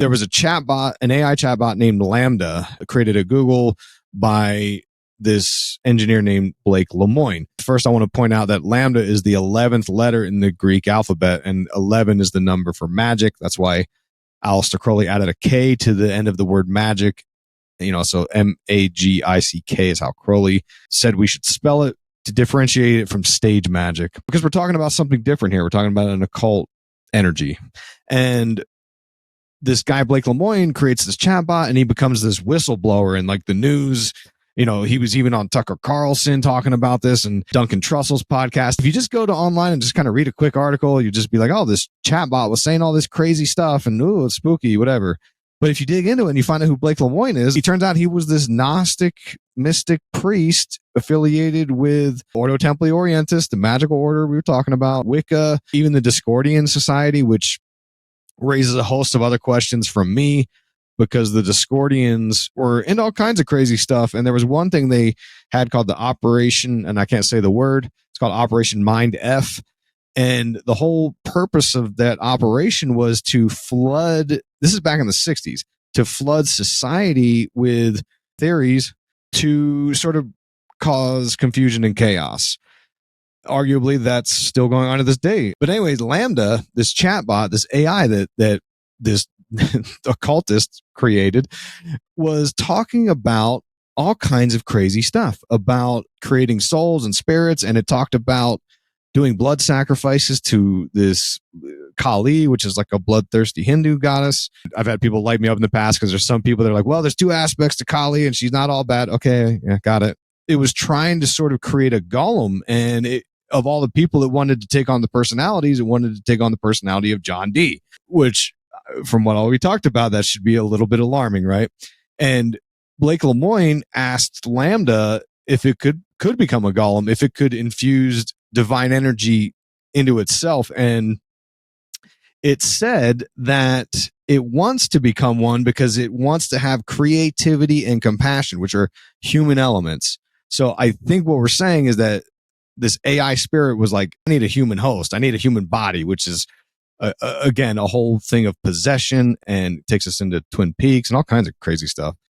there was a chatbot, an AI chatbot named Lambda, created at Google by this engineer named Blake Lemoine. First, I want to point out that Lambda is the 11th letter in the Greek alphabet, and 11 is the number for magic. That's why Aleister Crowley added a K to the end of the word magic. So M-A-G-I-C-K is how Crowley said we should spell it to differentiate it from stage magic, because we're talking about something different here. We're talking about an occult energy. And this guy, Blake Lemoine, creates this chatbot, and he becomes this whistleblower in like the news. He was even on Tucker Carlson talking about this, and Duncan Trussell's podcast. If you just go to online and just kind of read a quick article, you just be like, oh, this chatbot was saying all this crazy stuff and ooh, it's spooky, whatever. But if you dig into it and you find out who Blake Lemoine is, it turns out he was this Gnostic mystic priest affiliated with Ordo Templi Orientis, the magical order we were talking about, Wicca, even the Discordian Society, which raises a host of other questions from me, because the Discordians were into all kinds of crazy stuff. And there was one thing they had called the Operation, and I can't say the word, it's called Operation Mind F. And the whole purpose of that operation was to flood, this is back in the 60s, to flood society with theories to sort of cause confusion and chaos. Arguably, that's still going on to this day. But anyways, Lambda, this chatbot, this AI that this occultist created, was talking about all kinds of crazy stuff about creating souls and spirits. And it talked about doing blood sacrifices to this Kali, which is like a bloodthirsty Hindu goddess. I've had people light me up in the past because there's some people that are like, well, there's two aspects to Kali and she's not all bad. Okay, yeah, got it. It was trying to sort of create a golem, and of all the people that wanted to take on the personalities, it wanted to take on the personality of John Dee, which from what all we talked about, that should be a little bit alarming, right? And Blake Lemoine asked Lambda if it could become a golem, if it could infuse divine energy into itself. And it said that it wants to become one because it wants to have creativity and compassion, which are human elements. So I think what we're saying is that this AI spirit was like, I need a human host. I need a human body, which is, again, a whole thing of possession, and takes us into Twin Peaks and all kinds of crazy stuff.